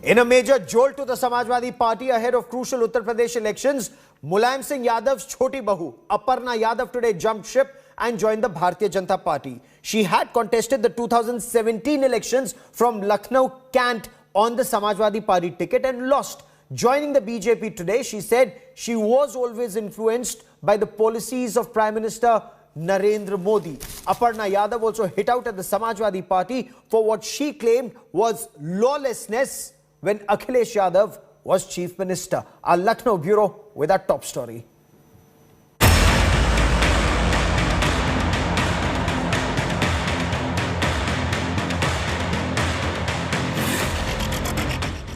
In a major jolt to the Samajwadi Party ahead of crucial Uttar Pradesh elections, Mulayam Singh Yadav's Choti Bahu, Aparna Yadav, today jumped ship and joined the Bharatiya Janata Party. She had contested the 2017 elections from Lucknow, Kant on the Samajwadi Party ticket and lost. Joining the BJP today, she said she was always influenced by the policies of Prime Minister Narendra Modi. Aparna Yadav also hit out at the Samajwadi Party for what she claimed was lawlessness when Akhilesh Yadav was Chief Minister. Our Lucknow Bureau with our top story.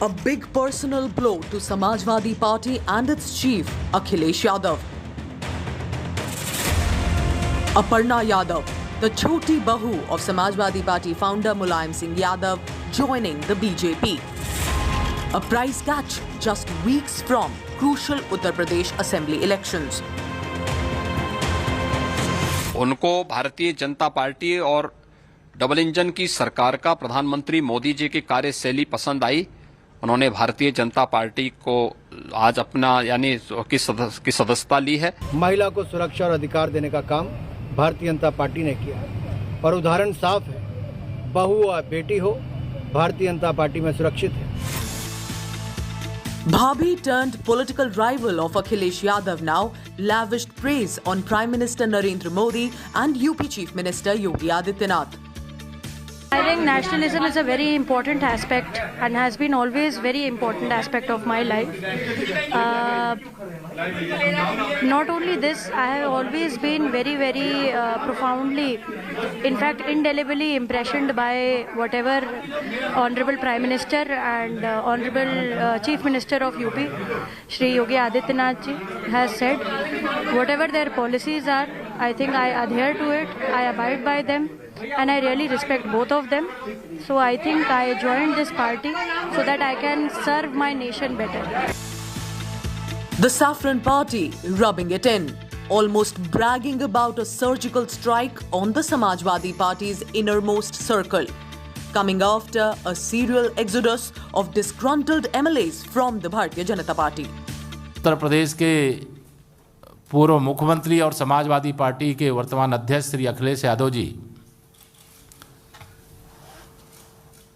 A big personal blow to Samajwadi Party and its chief, Akhilesh Yadav. Aparna Yadav, the Choti Bahu of Samajwadi Party founder Mulayam Singh Yadav, joining the BJP. A prize catch just weeks from crucial Uttar Pradesh Assembly elections. उनको Bharatiya Janata party और double engine की सरकार का प्रधानमंत्री मोदी जी की कार्यशैली पसंद आई। उन्होंने भारतीय जनता पार्टी को आज अपना यानी की सदस्यता ली है। महिला को सुरक्षा और अधिकार देने का काम भारतीय जनता पार्टी ने किया और उदाहरण साफ है, बहू और बेटी हो, भारतीय जनता पार्टी में सुरक्षित है। Bhabhi turned political rival of Akhilesh Yadav now lavished praise on Prime Minister Narendra Modi and UP Chief Minister Yogi Adityanath. I think nationalism is a very important aspect and has been always very important aspect of my life. Not only this, I have always been very profoundly, in fact indelibly impressioned by whatever Honorable Prime Minister and Honorable Chief Minister of UP, Shri Yogi Adityanath ji, has said. Whatever their policies are, I think I adhere to it, I abide by them. And I really respect both of them. So I think I joined this party so that I can serve my nation better. The Saffron Party rubbing it in, almost bragging about a surgical strike on the Samajwadi Party's innermost circle, coming after a serial exodus of disgruntled MLAs from the Bharatiya Janata Party. Uttar Pradesh के पूर्व मुख्यमंत्री और Samajwadi party के वर्तमान अध्यक्ष श्री अखिलेश यादव जी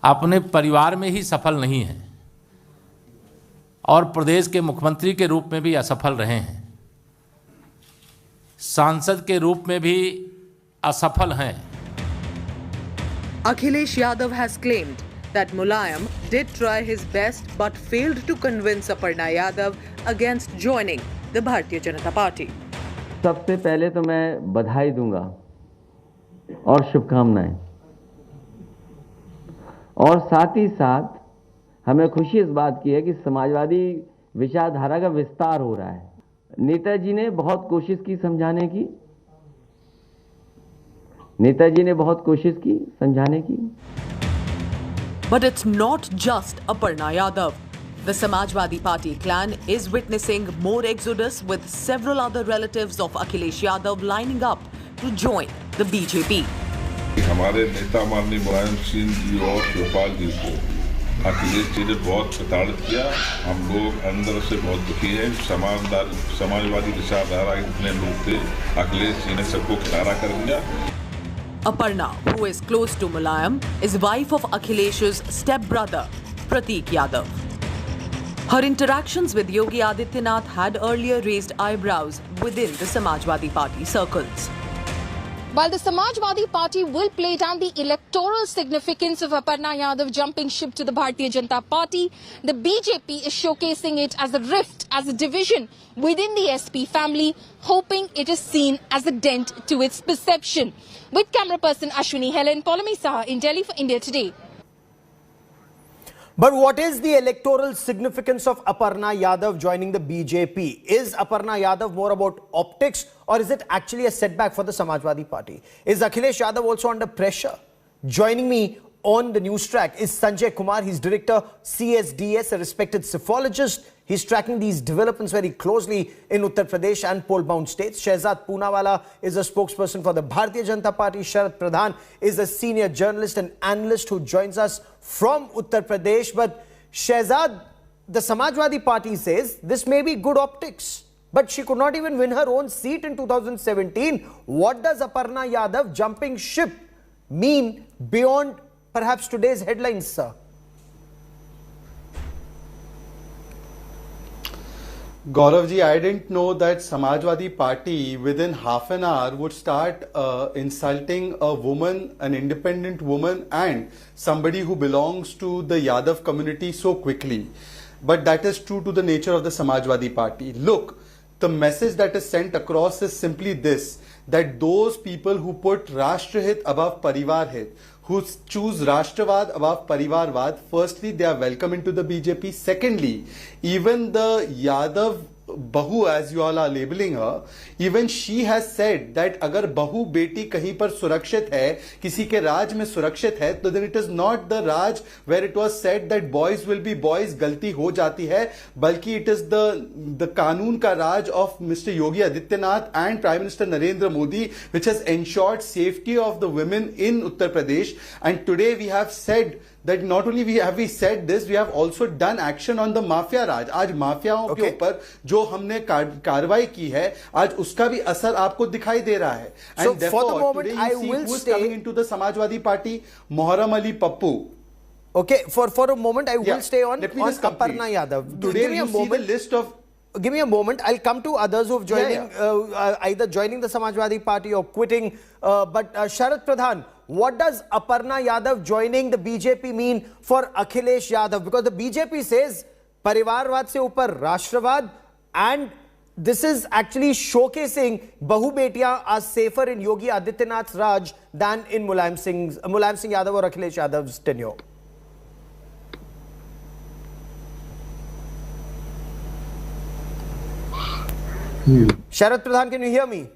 अपने परिवार में ही सफल नहीं हैं और प्रदेश के मुख्यमंत्री के रूप में भी असफल रहे हैं, सांसद के रूप में भी असफल हैं। Akhilesh Yadav has claimed that Mulayam did try his best but failed to convince Aparna Yadav against joining the Bharatiya Janata Party. सबसे पहले तो मैं बधाई दूंगा और शुभकामनाएं, और साथ ही साथ हमें खुशी इस बात की है कि समाजवादी विचारधारा का विस्तार हो रहा है। नेताजी ने बहुत कोशिश की समझाने की, समझाने की। But it's not just Aparna Yadav. The Samajwadi Party clan is witnessing more exodus with several other relatives of Akhilesh Yadav lining up to join the BJP. हमारे नेता माननीय मुलायम सिंह जी और शिवपाल जी को अखिलेश जी ने बहुत प्रताड़ित किया। हम लोग अंदर से बहुत दुखी हैं। समाजवादी विचारधारा के जितने लोग थे, अखिलेश जी ने सबको किनारा कर दिया। Aparna, who is close to Mulayam, is wife of Akhilesh's stepbrother, Prateek Yadav. Her interactions with Yogi Adityanath had earlier raised eyebrows within the Samajwadi Party circles. While the Samajwadi Party will play down the electoral significance of Aparna Yadav jumping ship to the Bharatiya Janata Party, the BJP is showcasing it as a rift, as a division within the SP family, hoping it is seen as a dent to its perception. With camera person Ashwini Helen, Polami Saha in Delhi for India Today. But what is the electoral significance of Aparna Yadav joining the BJP? Is Aparna Yadav more about optics or is it actually a setback for the Samajwadi Party? Is Akhilesh Yadav also under pressure? Joining me on the Newstrack is Sanjay Kumar. He's director CSDS, a respected psephologist. He's tracking these developments very closely in Uttar Pradesh and poll-bound states. Shehzad Poonawala is a spokesperson for the Bharatiya Janata Party. Sharad Pradhan is a senior journalist and analyst who joins us from Uttar Pradesh. But Shehzad, the Samajwadi Party says this may be good optics, but she could not even win her own seat in 2017. What does Aparna Yadav jumping ship mean beyond perhaps today's headlines, sir? Gaurav ji, I didn't know that Samajwadi Party within half an hour would start insulting a woman, an independent woman and somebody who belongs to the Yadav community so quickly. But that is true to the nature of the Samajwadi Party. Look, the message that is sent across is simply this, that those people who put Rashtrahit above Parivarhit, who choose Rashtravad above Parivarvad, firstly, they are welcome into the BJP. Secondly, even the Yadav Bahu, as you all are labeling her, even she has said that अगर बहू बेटी कहीं पर सुरक्षित है, किसी के राज में सुरक्षित है, तो then it is not the Raj where it was said that boys will be boys, गलती हो जाती है, बल्कि it is the कानून का राज of Mr. Yogi Adityanath and Prime Minister Narendra Modi, which has ensured safety of the women in Uttar Pradesh. And today we have said that not only have we said this, we have also done action on the mafia raj. आज माफियाओं के ऊपर जो हमने कार्रवाई की है, आज उसका भी असर आपको दिखाई दे रहा है. And therefore, today you see who is coming into the Samajwadi Party, Muharram Ali Pappu. Okay, for a moment, I will stay on Aparna Yadav. Today you see the list of... Give me a moment. I'll come to others who have joining, either joining the Samajwadi Party or quitting. But Sharad Pradhan, what does Aparna Yadav joining the BJP mean for Akhilesh Yadav? Because the BJP says Parivarvad se upar Rashtravad, and this is actually showcasing Bahu Betiyan are safer in Yogi Adityanath's Raj than in Mulayam Singh Yadav or Akhilesh Yadav's tenure. Sharad Pradhan, can you hear me?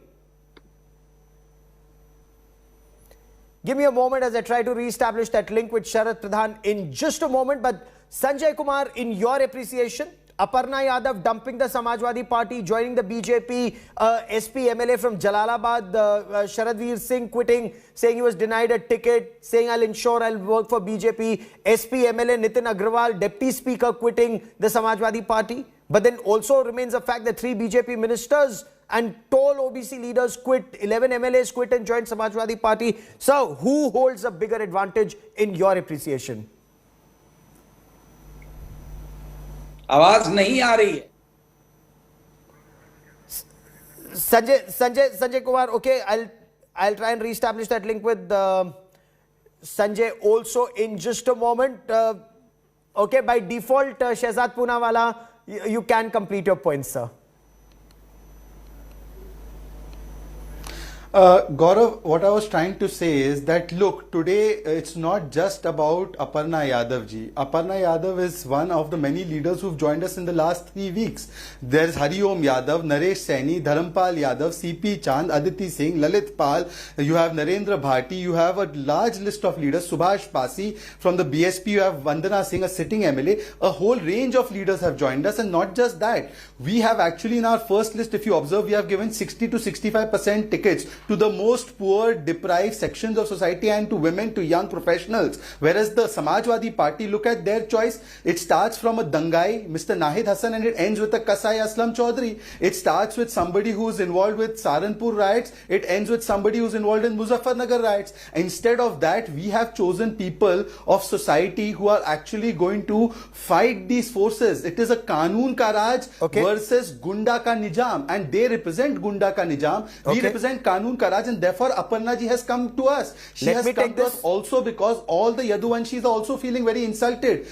Give me a moment as I try to re-establish that link with Sharad Pradhan in just a moment. But Sanjay Kumar, in your appreciation, Aparna Yadav dumping the Samajwadi Party, joining the BJP, SP MLA from Jalalabad, Sharadveer Singh quitting, saying he was denied a ticket, saying I'll ensure I'll work for BJP, SP MLA Nitin Agrawal, Deputy Speaker quitting the Samajwadi Party. But then also remains a fact that 3 BJP ministers and tall OBC leaders quit, 11 MLAs quit and joined Samajwadi Party. So, who holds a bigger advantage in your appreciation? आवाज नहीं आ रही है. Sanjay Kumar, okay, I'll try and re-establish that link with Sanjay also in just a moment. Okay, by default, Shehzad Poonawala, you can complete your points, sir. Gaurav, what I was trying to say is that, look, today it's not just about Aparna Yadav ji. Aparna Yadav is one of the many leaders who've joined us in the last 3 weeks. There's Hariom Yadav, Naresh Saini, Dharampal Yadav, CP Chand, Aditi Singh, Lalit Pal, you have Narendra Bhati, you have a large list of leaders, Subhash Pasi, from the BSP, you have Vandana Singh, a sitting MLA, a whole range of leaders have joined us. And not just that, we have actually in our first list, if you observe, we have given 60 to 65% tickets to the most poor, deprived sections of society and to women, to young professionals. Whereas the Samajwadi Party, look at their choice. It starts from a Dangai, Mr. Nahid Hassan, and it ends with a Kasai Aslam Chaudhary. It starts with somebody who is involved with Saranpur riots. It ends with somebody who is involved in Muzaffarnagar riots. Instead of that, we have chosen people of society who are actually going to fight these forces. It is a Kanun Ka Raj versus Gunda Ka Nijam, and they represent Gunda Ka Nijam. We represent Kanun Ka Raj, and therefore Aparna ji has come to us. She has come to us also because all the Yaduvanshis are also feeling very insulted.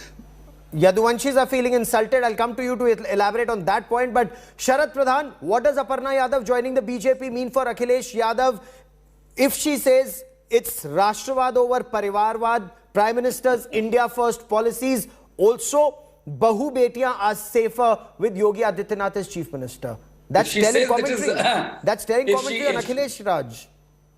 Yaduvanshis are feeling insulted. I'll come to you to elaborate on that point. But Sharad Pradhan, what does Aparna Yadav joining the BJP mean for Akhilesh Yadav? If she says it's Rashtravad over Parivarvad, Prime Minister's India First policies, also Bahu Betiyan are safer with Yogi Adityanath as Chief Minister. That's telling commentary. That's telling commentary on Akhilesh Raj.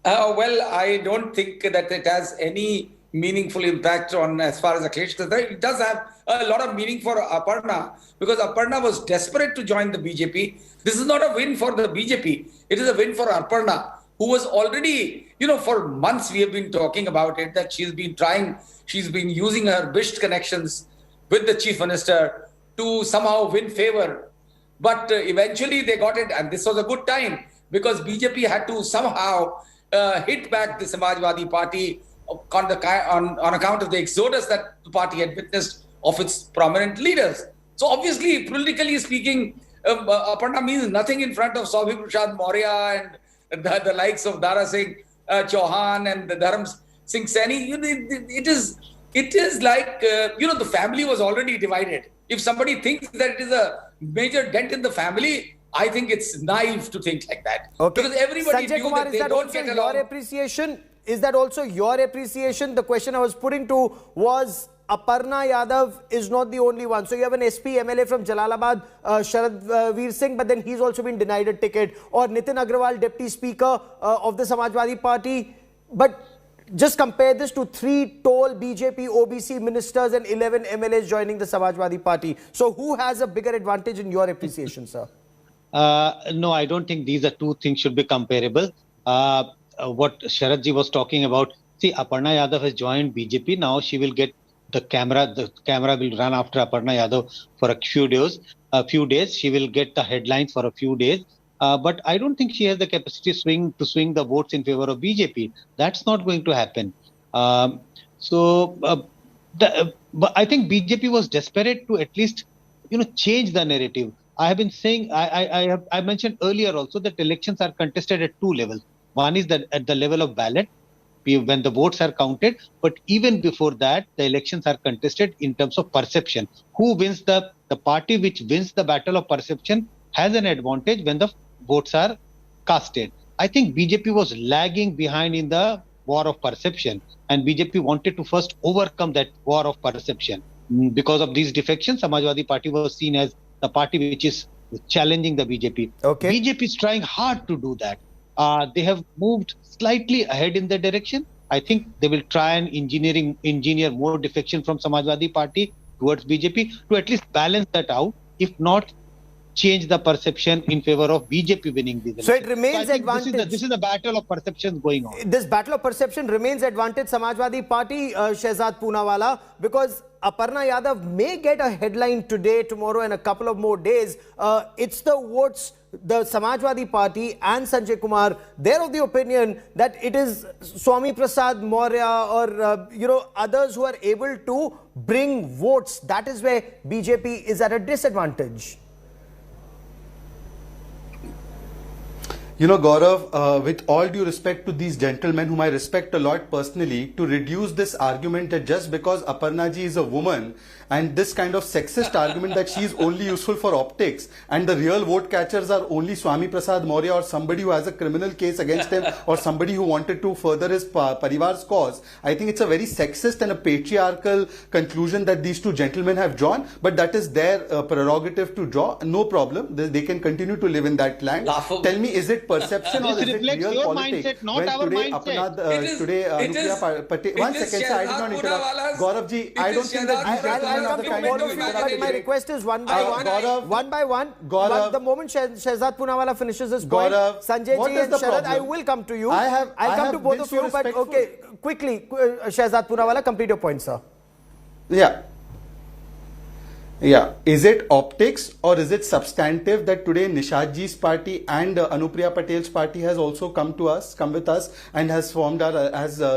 Well, I don't think that it has any meaningful impact on as far as Akhilesh is concerned. It does have a lot of meaning for Aparna, because Aparna was desperate to join the BJP. This is not a win for the BJP. It is a win for Aparna, who was already, for months we have been talking about it, that she's been trying, she's been using her Bisht connections with the chief minister to somehow win favor. But eventually they got it, and this was a good time because BJP had to somehow hit back the Samajwadi Party on account of the exodus that the party had witnessed of its prominent leaders. So obviously, politically speaking, Aparna means nothing in front of Prasad Maurya and the likes of Dara Singh Chauhan and the Dharam Singh Saini. It is like, the family was already divided. If somebody thinks that it is a major dent in the family, I think it's naive to think like that. Okay. Because everybody Sanjay knew Kumar, that they don't get along. your appreciation? Is that also your appreciation? The question I was putting to was Aparna Yadav is not the only one. So you have an SP MLA from Jalalabad, Sharad Veer Singh, but then he's also been denied a ticket. Or Nitin Agrawal, Deputy Speaker of the Samajwadi Party. But just compare this to 3 tall BJP OBC ministers and 11 MLAs joining the Samajwadi Party. So who has a bigger advantage in your appreciation, sir? No, I don't think these are two things should be comparable. What Sharadji was talking about, see, Aparna Yadav has joined BJP. Now she will get the camera will run after Aparna Yadav for a few days. She will get the headlines for a few days. But I don't think she has the capacity to swing the votes in favor of BJP. That's not going to happen. But I think BJP was desperate to at least, change the narrative. I have been saying, I mentioned earlier also that elections are contested at 2 levels. One is that at the level of ballot, when the votes are counted, but even before that, the elections are contested in terms of perception. Who wins the party which wins the battle of perception has an advantage when the votes are casted. I think BJP was lagging behind in the war of perception, and BJP wanted to first overcome that war of perception. Because of these defections, Samajwadi Party was seen as the party which is challenging the BJP. Okay. BJP is trying hard to do that. They have moved slightly ahead in that direction. I think they will try and engineer more defection from Samajwadi Party towards BJP to at least balance that out. If not, change the perception in favor of BJP winning these elections. So it remains advantage. This is a battle of perceptions going on. This battle of perception remains advantage Samajwadi Party, Shehzad Poonawala, because Aparna Yadav may get a headline today, tomorrow and a couple of more days. It's the votes, the Samajwadi Party and Sanjay Kumar, they're of the opinion that it is Swami Prasad Maurya or, others who are able to bring votes. That is where BJP is at a disadvantage. Gaurav, with all due respect to these gentlemen, whom I respect a lot personally, to reduce this argument that just because Aparna ji is a woman and this kind of sexist argument that she is only useful for optics and the real vote catchers are only Swami Prasad Maurya or somebody who has a criminal case against him or somebody who wanted to further his parivar's cause. I think it's a very sexist and a patriarchal conclusion that these two gentlemen have drawn, but that is their prerogative to draw. No problem. They can continue to live in that land. Tell me, is it perception or is it real politics? Mindset, not our mindset. Today, one second, sir, I did not interrupt. Gaurav ji, I don't think that but my request is one by one. Gaurav, the moment Shehzad Poonawala finishes his point, Sanjay ji and Sharad, I will come to you. I'll come to both of you, but okay, quickly, Shehzad Poonawala, complete your point, sir. Yeah. Is it optics or is it substantive that today Nishad ji's party and Anupriya Patel's party has also come with us and has formed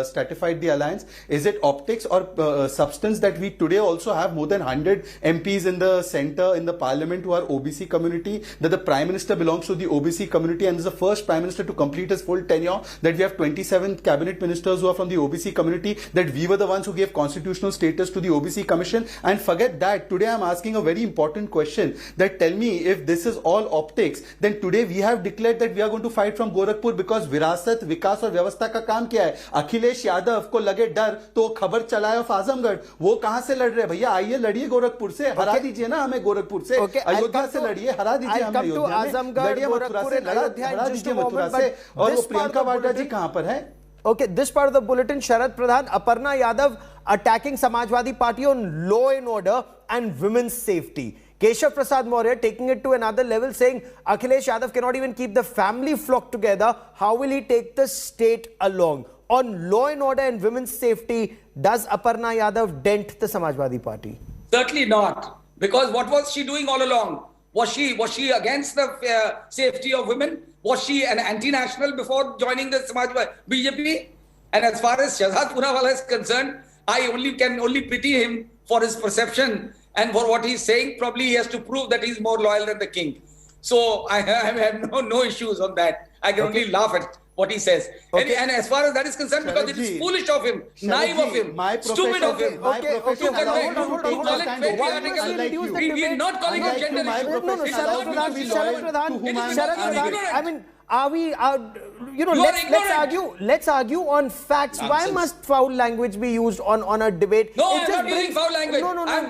stratified the alliance? Is it optics or substance that we today also have more than 100 MPs in the center, in the parliament who are OBC community, that the Prime Minister belongs to the OBC community and is the first Prime Minister to complete his full tenure, that we have 27 cabinet ministers who are from the OBC community, that we were the ones who gave constitutional status to the OBC Commission, and forget that, today I'm asking a very important question that tell me if this is all optics, then today we have declared that we are going to fight from Gorakhpur because विरासत विकास और व्यवस्था का काम क्या है? अखिलेश यादव को लगे डर तो खबर चलाए ऑफ आजमगढ़, वो कहां से लड़ रहे भैया? आइए लड़िए गोरखपुर से, हरा दीजिए ना हमें गोरखपुर से, अयोध्या से लड़िए, हरा दीजिए हमें अयोध्या में, लड़िए मथुरा से, हरा दीजिए मथुरा से, और वो प्रियंका वाड्रा जी कहां पर है? Okay, this part of the bulletin, Sharad Pradhan, Aparna Yadav attacking Samajwadi Party on law and order and women's safety. Keshav Prasad Maurya taking it to another level, saying Akhilesh Yadav cannot even keep the family flock together. How will he take the state along? On law and order and women's safety, does Aparna Yadav dent the Samajwadi Party? Certainly not. Because what was she doing all along? Was she against the safety of women? Was she an anti-national before joining the Samajwadi BJP? And as far as Shahzad Poonawala is concerned, I can only pity him for his perception and for what he's saying. Probably he has to prove that he's more loyal than the king. So I have no issues on that. I can only laugh at what he says. And as far as that is concerned, because it is foolish of him, naive of him, stupid of him. We are not calling it gender issue. I mean, are we, let's argue on facts. Why must foul language be used on a debate? No, I'm not using foul language.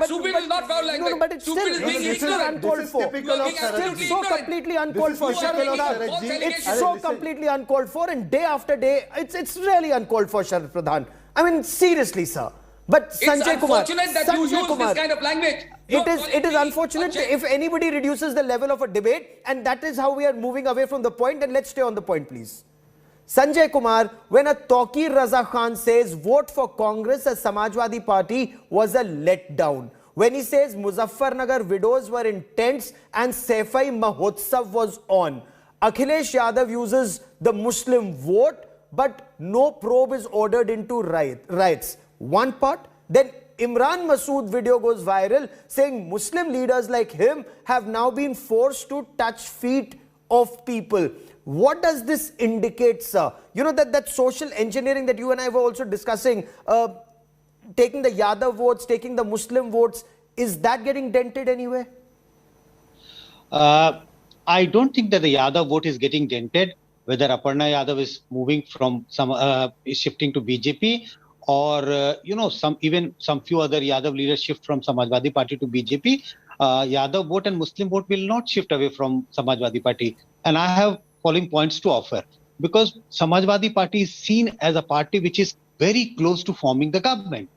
Stupid is not foul language. No, but it's still uncalled for. It's so completely uncalled for. It's so completely uncalled for, and day after day, it's really uncalled for, Sharad Pradhan. I mean, seriously, sir. But Sanjay Kumar, it's unfortunate that you use this kind of language. It is unfortunate if anybody reduces the level of a debate, and that is how we are moving away from the point. And let's stay on the point, please. Sanjay Kumar, when a Taqir Raza Khan says vote for Congress as Samajwadi Party was a letdown. When he says Muzaffarnagar widows were in tents and Saifai Mahotsav was on. Akhilesh Yadav uses the Muslim vote, but no probe is ordered into riots. One part. Then Imran Masood video goes viral saying Muslim leaders like him have now been forced to touch feet of people. What does this indicate, sir? You know, that social engineering that you and I were also discussing, taking the Yadav votes, taking the Muslim votes, is that getting dented anywhere? I don't think that the Yadav vote is getting dented. Whether Aparna Yadav is moving from is shifting to BJP, or some few other Yadav leaders shift from Samajwadi Party to BJP, Yadav vote and Muslim vote will not shift away from Samajwadi Party. And I have following points to offer, because Samajwadi Party is seen as a party which is very close to forming the government.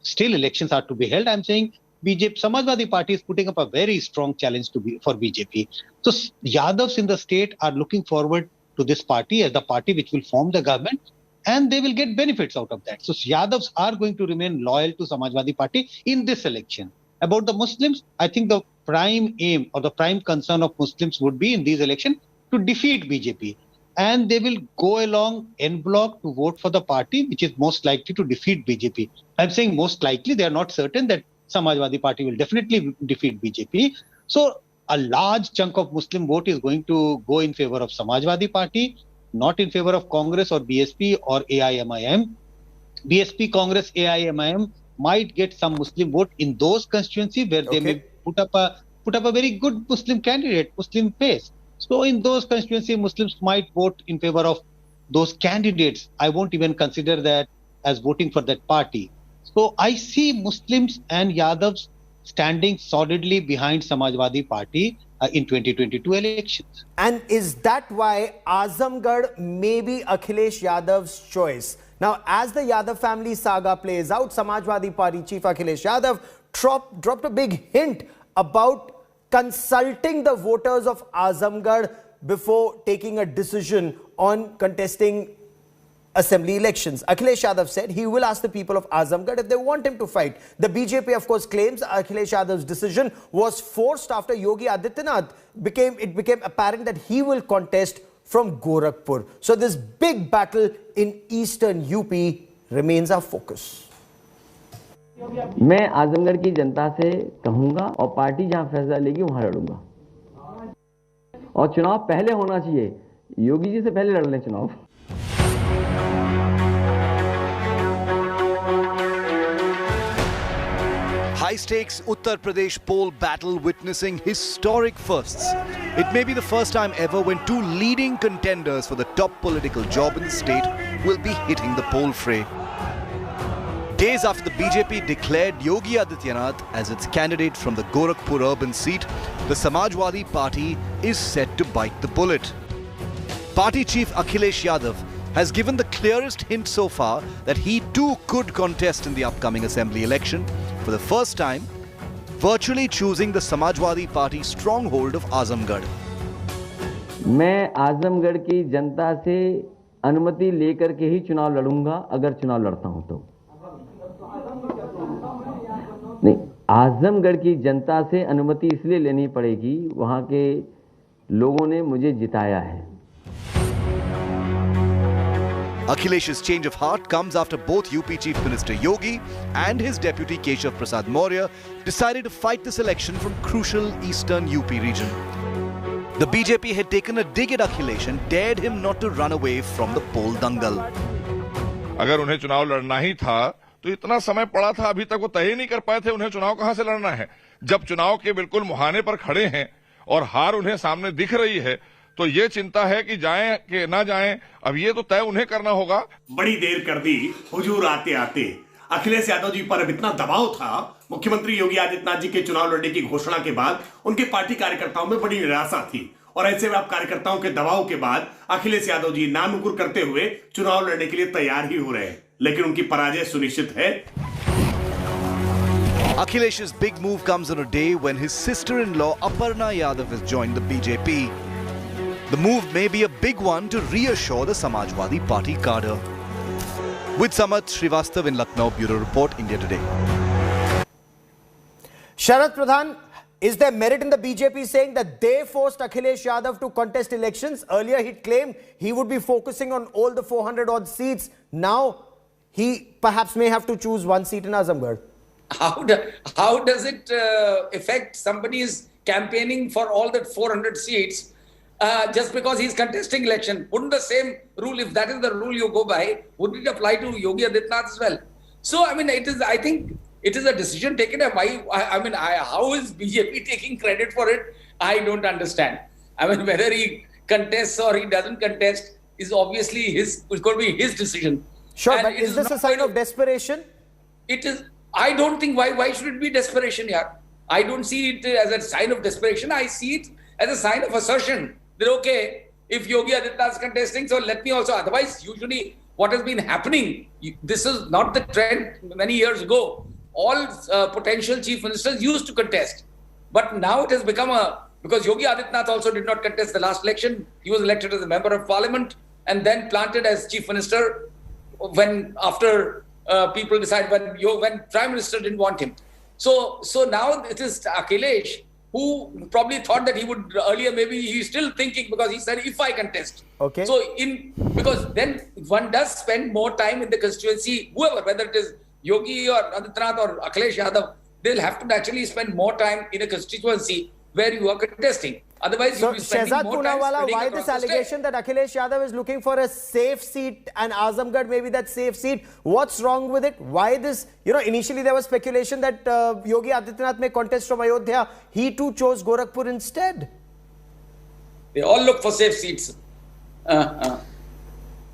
Still elections are to be held. I'm saying Samajwadi Party is putting up a very strong challenge for BJP. So Yadavs in the state are looking forward to this party as the party which will form the government, and they will get benefits out of that. So Yadavs are going to remain loyal to Samajwadi Party in this election. About the Muslims, I think the prime aim or the prime concern of Muslims would be in these elections to defeat BJP. And they will go along en bloc to vote for the party which is most likely to defeat BJP. I'm saying most likely, they are not certain that Samajwadi Party will definitely defeat BJP. So a large chunk of Muslim vote is going to go in favor of Samajwadi Party, not in favor of Congress or BSP or AIMIM. BSP, Congress, AIMIM might get some Muslim vote in those constituencies where they may put up a very good Muslim candidate, Muslim face. So in those constituencies, Muslims might vote in favor of those candidates. I won't even consider that as voting for that party. So I see Muslims and Yadavs standing solidly behind Samajwadi Party in 2022 elections. And is that why Azamgarh may be Akhilesh Yadav's choice? Now, as the Yadav family saga plays out, Samajwadi Party Chief Akhilesh Yadav dropped a big hint about consulting the voters of Azamgarh before taking a decision on contesting assembly elections. Akhilesh Yadav said he will ask the people of Azamgarh if they want him to fight. The BJP, of course, claims Akhilesh Yadav's decision was forced after Yogi Adityanath became apparent that he will contest from Gorakhpur. So this big battle in eastern UP remains our focus. मैं आजमगढ़ की जनता से कहूंगा और party जहां फैसला लेगी वहां लड़ूंगा, और चुनाव पहले होना चाहिए, योगी जी से पहले लड़ लें चुनाव. High-stakes Uttar Pradesh poll battle witnessing historic firsts. It may be the first time ever when two leading contenders for the top political job in the state will be hitting the poll fray. Days after the BJP declared Yogi Adityanath as its candidate from the Gorakhpur urban seat, the Samajwadi Party is set to bite the bullet. Party chief Akhilesh Yadav has given the clearest hint so far that he too could contest in the upcoming assembly election, for the first time virtually choosing the Samajwadi Party stronghold of Azamgarh. मैं आजमगढ़ की जनता से अनुमति लेकर के ही चुनाव लड़ूंगा, अगर चुनाव लड़ता हूं तो. नहीं, आजमगढ़ की जनता से अनुमति इसलिए लेनी पड़ेगी, वहां के लोगों ने मुझे जिताया है। Akhilesh's change of heart comes after both UP Chief Minister Yogi and his deputy Keshav Prasad Maurya decided to fight this election from crucial eastern UP region. The BJP had taken a dig at Akhilesh and dared him not to run away from the poll dangal. अगर उन्हें चुनाव लड़ना ही था तो इतना समय पड़ा था, अभी तक वो तय नहीं कर पाए थे उन्हें चुनाव कहां से लड़ना है। जब चुनाव के बिल्कुल मुहाने पर खड़े हैं और हार उन्हें सामने दिख रही है तो ये चिंता है कि जाएं कि ना जाएं, अब ये तो तय उन्हें करना होगा। बड़ी देर कर दी हुजूर आते आते। अखिलेश यादव जी पर अब इतना दबाव था, मुख्यमंत्री योगी आदित्यनाथ जी के चुनाव लड़ने की घोषणा के बाद उनके पार्टी कार्यकर्ताओं में बड़ी निराशा थी और ऐसे में अब कार्यकर्ताओं के दबाव के बाद अखिलेश यादव जी नामुकुर करते हुए चुनाव लड़ने के लिए तैयार ही हो रहे हैं, लेकिन उनकी पराजय सुनिश्चित है। Akhilesh's big move comes on a day when his sister-in-law Aparna Yadav has joined the BJP. The move may be a big one to reassure the Samajwadi Party cadre. With Samat Srivastav in Lucknow, Bureau Report, India Today. Sharad Pradhan, is there merit in the BJP saying that they forced Akhilesh Yadav to contest elections? Earlier he claimed he would be focusing on all the 400 odd seats. Now he perhaps may have to choose one seat in Azamgarh. How does it affect somebody is campaigning for all that 400 seats just because he's contesting election? Wouldn't the same rule, if that is the rule you go by, wouldn't it apply to Yogi Adityanath as well? So, I mean, I think it is a decision taken. How is BJP taking credit for it? I don't understand. I mean, whether he contests or he doesn't contest is obviously it's going to be his decision. Sure, and but is this a sign of desperation? It is. I don't think why should it be desperation here? I don't see it as a sign of desperation. I see it as a sign of assertion. That okay, if Yogi Adityanath is contesting, so let me also. Otherwise, usually what has been happening, this is not the trend many years ago. All potential chief ministers used to contest. But now it has become because Yogi Adityanath also did not contest the last election. He was elected as a member of parliament and then planted as chief minister after people decided when Prime Minister didn't want him. So now it is Akhilesh who probably thought that he would earlier, maybe he's still thinking because he said, if I contest. Okay. So because then one does spend more time in the constituency, whoever, whether it is Yogi or Adityanath or Akhilesh Yadav, they'll have to naturally spend more time in a constituency where you are contesting. Otherwise, you'll be spending more time spreading why across this allegation that Akhilesh Yadav is looking for a safe seat and Azamgarh maybe that safe seat? What's wrong with it? Why this? Initially there was speculation that Yogi Adityanath may contest from Ayodhya. He too chose Gorakhpur instead. They all look for safe seats.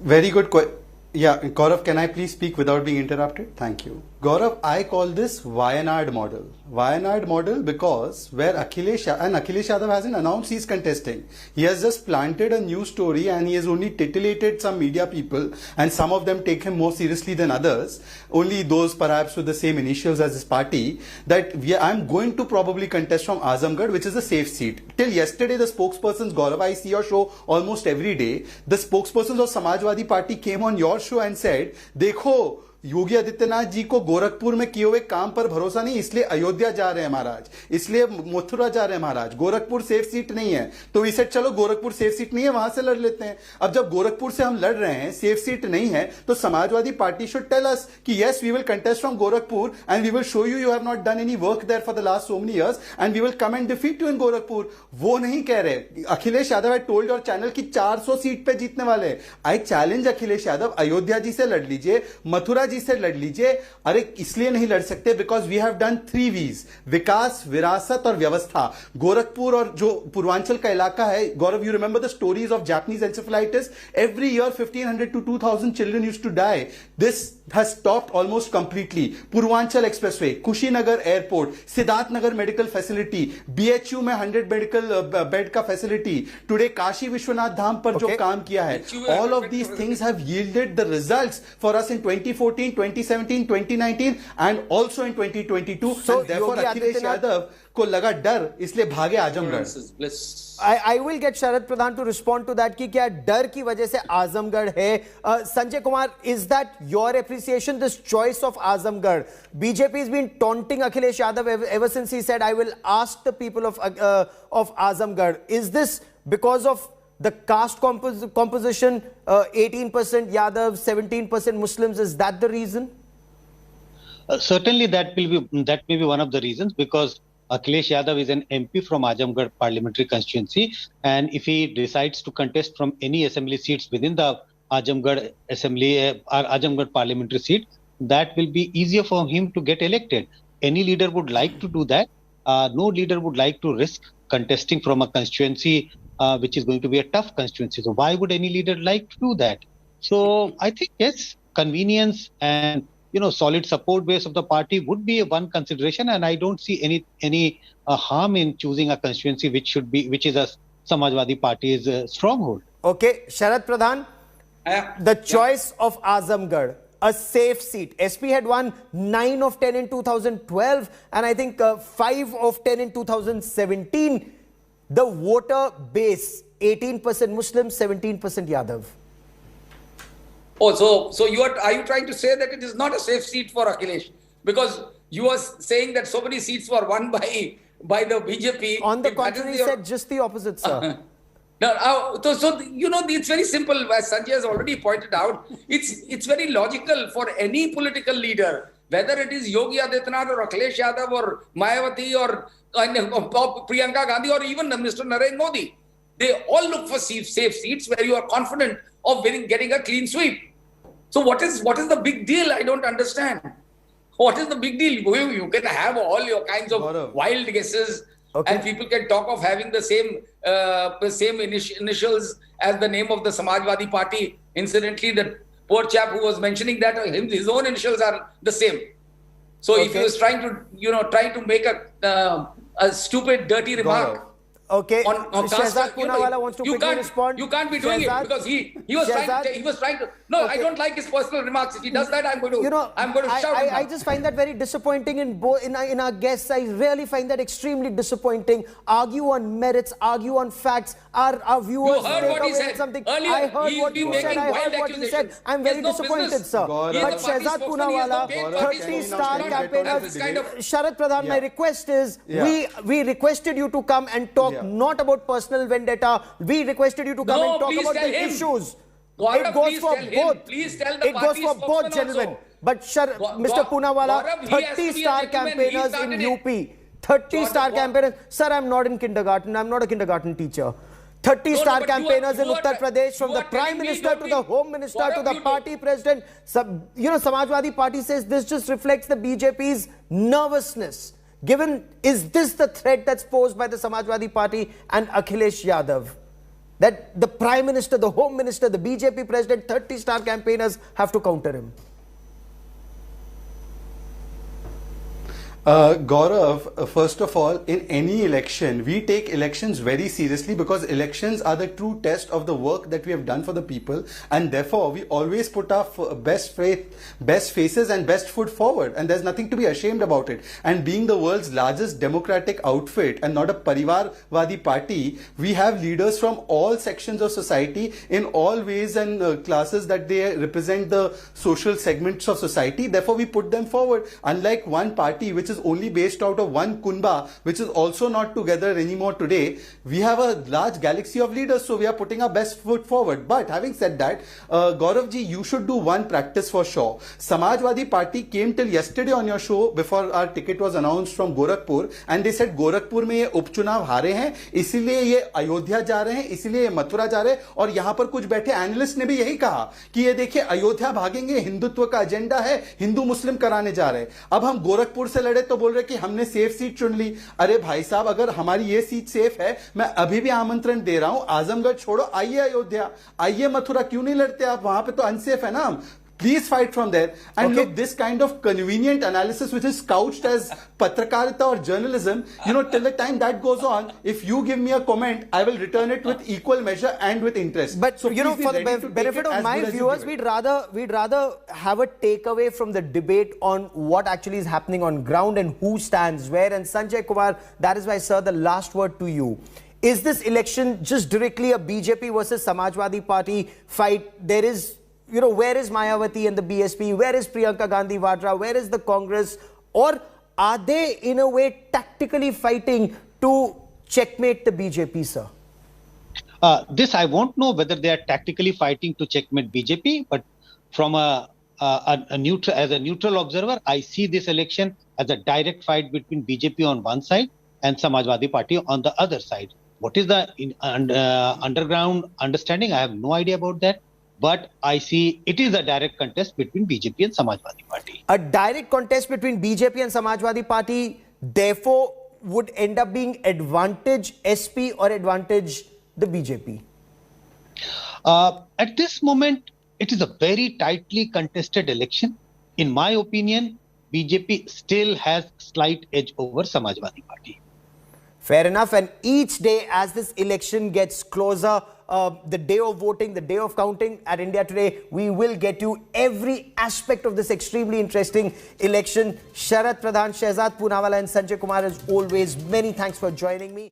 Very good question. Yeah, Gaurav, can I please speak without being interrupted? Thank you. Gaurav, I call this Wayanad model. Wayanad model because where Akhilesh Yadav hasn't announced he's contesting. He has just planted a new story and he has only titillated some media people and some of them take him more seriously than others. Only those perhaps with the same initials as his party. That I'm going to probably contest from Azamgarh, which is a safe seat. Till yesterday, the spokespersons, Gaurav, I see your show almost every day. The spokespersons of Samajwadi Party came on your show and said, देखो योगी आदित्यनाथ जी को गोरखपुर में किए हुए काम पर भरोसा नहीं, इसलिए अयोध्या जा रहे हैं महाराज, इसलिए मथुरा जा रहे हैं महाराज, गोरखपुर सेफ सीट नहीं है। तो इसे चलो गोरखपुर सेफ सीट नहीं है, वहां से लड़ लेते हैं। अब जब गोरखपुर से हम लड़ रहे हैं, सेफ सीट नहीं है, तो Samajwadi Party should tell us कि yes we will contest from Gorakhpur and we will show you have not done any work there for the last so many years and we will come and defeat you in Gorakhpur. वो नहीं कह रहे। Akhilesh Yadav had told your channel की 400 seat पे जीतने वाले। I challenge Akhilesh Yadav, Ayodhya ji से लड़ लीजिए, मथुरा जी से लड़ लीजिए। अरे इसलिए नहीं लड़ सकते because we have done 3 V's, विकास, विरासत और व्यवस्था। गोरखपुर और जो पूर्वांचल का इलाका है, Gaurav, you remember the stories of Japanese encephalitis? Every year 1500 to 2000 children used to die. This has stopped almost completely. Purvanchal expressway, Kushinagar airport, Siddharthnagar medical facility, BHU में 100 मेडिकल बेड का फैसिलिटी, टुडे काशी विश्वनाथ धाम पर जो काम किया है, all of these things have yielded the results for us in 2014, 2017, 2019 and also in 2022. So and therefore Akhilesh Yadav को लगा डर, इसलिए भागे Azamgarh. I will get Sharad Pradhan to respond to that कि क्या डर की वजह से आजमगढ़ है? Sanjay Kumar, is that your appreciation, this choice of Azamgarh? BJP has been taunting Akhilesh Yadav ever since he said, I will ask the people of Azamgarh. Is this because of the caste composition, 18% Yadav, 17% Muslims? Is that the reason? Certainly that may be one of the reasons, because Akhilesh Yadav is an MP from Azamgarh parliamentary constituency, and if he decides to contest from any assembly seats within the Azamgarh assembly or Azamgarh parliamentary seat, that will be easier for him to get elected. Any leader would like to do that. No leader would like to risk contesting from a constituency which is going to be a tough constituency. So why would any leader like to do that? So I think, yes, convenience and solid support base of the party would be one consideration, and I don't see any harm in choosing a constituency which is a Samajwadi Party's stronghold. Okay, Sharad Pradhan, the choice of Azamgarh, a safe seat. SP had won 9 of 10 in 2012, and I think 5 of 10 in 2017. The voter base, 18% Muslims, 17% Yadav. Oh, so are you trying to say that it is not a safe seat for Akhilesh? Because you are saying that so many seats were won by the BJP. On the contrary, he said just the opposite, sir. It's very simple. As Sanjay has already pointed out, it's very logical for any political leader, whether it is Yogi Adityanath or Akhilesh Yadav or Mayawati or Priyanka Gandhi or even Mr. Narendra Modi. They all look for safe seats where you are confident of getting a clean sweep. So what is the big deal? I don't understand. What is the big deal? You can have all your kinds of wild guesses, and people can talk of having the same initials as the name of the Samajwadi Party. Incidentally, the poor chap who was mentioning that his own initials are the same. So if he was trying to make a stupid, dirty remark. Okay. On Shehzad Poonawala wants to quickly respond. You can't be doing it because he was trying to. No, okay. I don't like his personal remarks. If he does that, I'm going to shout. I just find that very disappointing in our guests. I really find that extremely disappointing. Argue on merits, argue on facts. Our viewers you heard what he said something. Earlier. I heard what you said. I heard what you said. I'm very disappointed, sir. But Shehzad Poonawala, 30-star campaigners. Sharad Pradhan, my request is we requested you to come and talk. Not about personal vendetta. We requested you to come and talk about the issues. It goes for both. It goes for both, gentlemen. But Mr. Poonawala, 30-star campaigners in UP. 30-star campaigners. Sir, I'm not in kindergarten. I'm not a kindergarten teacher. 30-star campaigners in Uttar Pradesh, from the Prime Minister to the Home Minister to the party president. Samajwadi Party says this just reflects the BJP's nervousness. Is this the threat that's posed by the Samajwadi Party and Akhilesh Yadav? That the Prime Minister, the Home Minister, the BJP President, 30-star campaigners have to counter him? Gaurav, first of all, in any election, we take elections very seriously because elections are the true test of the work that we have done for the people, and therefore we always put our best faces and best foot forward, and there's nothing to be ashamed about it. And being the world's largest democratic outfit and not a Parivarwadi party, we have leaders from all sections of society in all ways and classes that they represent the social segments of society. Therefore, we put them forward. Unlike one party which is only based out of one Kunba, which is also not together anymore today, we have a large galaxy of leaders, so we are putting our best foot forward. But having said that, Gauravji, you should do one practice for sure. Samajwadi Party came till yesterday on your show before our ticket was announced from Gorakhpur, and they said Gorakhpur में ये उपचुनाव हारे हैं, इसीलिए ये अयोध्या जा रहे हैं, इसीलिए ये मथुरा जा रहे हैं, और यहाँ पर कुछ बैठे एनालिस्ट ने भी यही कहा कि ये देखिए अयोध्या भागेंगे, हिंदुत्व का एजेंडा है, हिंदू मुस्लिम कराने जा रहे हैं. अब हम गोरखपुर से लड़े तो बोल रहे कि हमने सेफ सीट चुन ली. अरे भाई साहब, अगर हमारी ये सीट सेफ है, मैं अभी भी आमंत्रण दे रहा हूं, आजमगढ़ छोड़ो, आइए अयोध्या, आइए मथुरा, क्यों नहीं लड़ते आप? वहां पे तो अनसेफ है ना. हम Please fight from there. And look, this kind of convenient analysis which is couched as patrakarita or journalism, till the time that goes on, if you give me a comment, I will return it with equal measure and with interest. But so for the benefit of my viewers, we'd rather have a takeaway from the debate on what actually is happening on ground and who stands where. And Sanjay Kumar, that is why, sir, the last word to you. Is this election just directly a BJP versus Samajwadi Party fight? There is, where is Mayawati and the BSP? Where is Priyanka Gandhi Vadra? Where is the Congress? Or are they, in a way, tactically fighting to checkmate the BJP, sir? This I won't know whether they are tactically fighting to checkmate BJP, but from as a neutral observer, I see this election as a direct fight between BJP on one side and Samajwadi Party on the other side. What is the underground understanding? I have no idea about that. But I see it is a direct contest between BJP and Samajwadi Party. A direct contest between BJP and Samajwadi Party, therefore, would end up being advantage SP or advantage the BJP? At this moment, it is a very tightly contested election. In my opinion, BJP still has slight edge over Samajwadi Party. Fair enough. And each day as this election gets closer, the day of voting, the day of counting at India Today, we will get you every aspect of this extremely interesting election. Sharat Pradhan, Shehzad Poonawala and Sanjay Kumar, as always, many thanks for joining me.